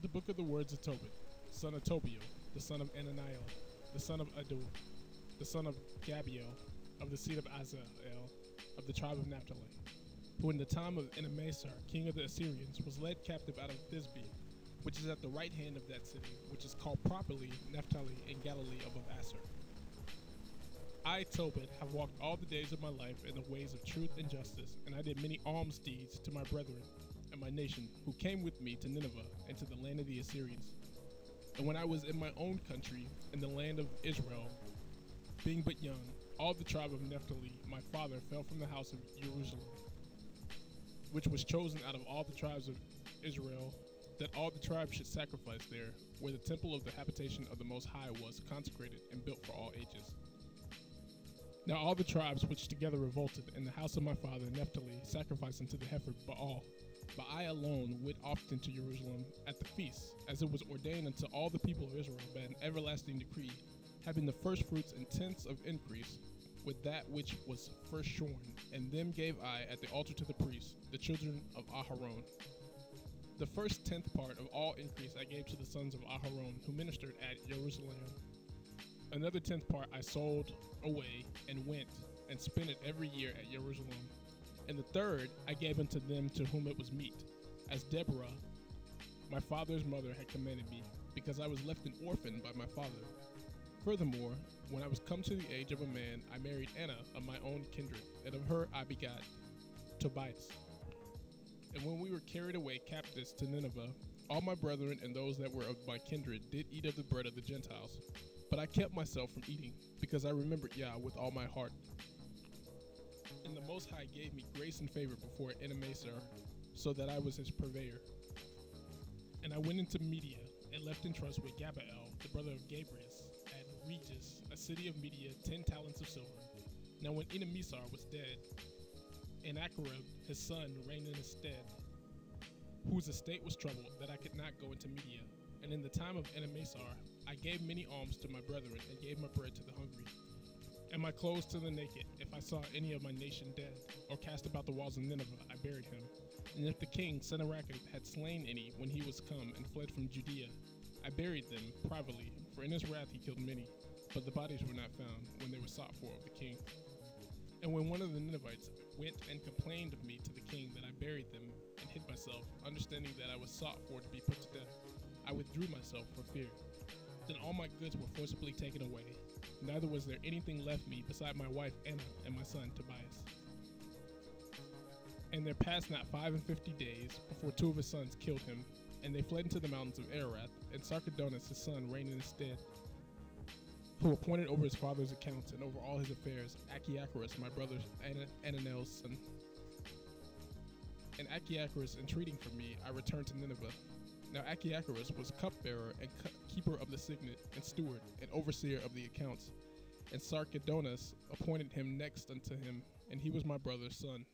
The book of the words of Tobit, son of Tobiel, the son of Ananiel, the son of Adu, the son of Gabiel, of the seed of Azael, of the tribe of Naphtali, who in the time of Enamasar, king of the Assyrians, was led captive out of Thisbe, which is at the right hand of that city, which is called properly Naphtali in Galilee above Asser. I, Tobit, have walked all the days of my life in the ways of truth and justice, and I did many alms deeds to my brethren and my nation, who came with me to Nineveh and to the land of the Assyrians. And when I was in my own country, in the land of Israel, being but young, all the tribe of Naphtali, my father, fell from the house of Jerusalem, which was chosen out of all the tribes of Israel, that all the tribes should sacrifice there, where the temple of the habitation of the Most High was consecrated and built for all ages. Now all the tribes which together revolted in the house of my father Naphtali sacrificed unto the heifer Baal. But I alone went often to Jerusalem at the feast, as it was ordained unto all the people of Israel by an everlasting decree, having the first fruits and tenths of increase, with that which was first shorn, and them gave I at the altar to the priests, the children of Yahshuruwn. The first tenth part of all increase I gave to the sons of Yahshuruwn, who ministered at Jerusalem. Another tenth part I sold away, and went, and spent it every year at Jerusalem. And the third I gave unto them to whom it was meet, as Deborah, my father's mother, had commanded me, because I was left an orphan by my father. Furthermore, when I was come to the age of a man, I married Anna of my own kindred, and of her I begat Tobit. And when we were carried away captives to Nineveh, all my brethren and those that were of my kindred did eat of the bread of the Gentiles. But I kept myself from eating, because I remembered Yah with all my heart. And the Most High gave me grace and favor before Enamasar, so that I was his purveyor. And I went into Media, and left in trust with Gabael, the brother of Gabrias, at Regis, a city of Media, 10 talents of silver. Now when Enamasar was dead, Sennacherib his son reigned in his stead, whose estate was troubled, that I could not go into Media. And in the time of Enamasar, I gave many alms to my brethren, and gave my bread to the hungry, and my clothes to the naked. If I saw any of my nation dead, or cast about the walls of Nineveh, I buried him. And if the king Sennacherib had slain any when he was come and fled from Judea, I buried them privately, for in his wrath he killed many, but the bodies were not found when they were sought for of the king. And when one of the Ninevites went and complained of me to the king, that I buried them and hid myself, understanding that I was sought for to be put to death, I withdrew myself for fear. Then all my goods were forcibly taken away, neither was there anything left me beside my wife Anna and my son Tobias. And there passed not 55 days before two of his sons killed him, and they fled into the mountains of Ararat, and Sarchedonus his son reigned in his stead, who appointed over his father's accounts and over all his affairs Achiacharus, my brother Ananel's son. And Achiacharus entreating for me, I returned to Nineveh. Now Achiacharus was cupbearer and keeper of the signet, and steward, and overseer of the accounts. And Sarchedonus appointed him next unto him, and he was my brother's son.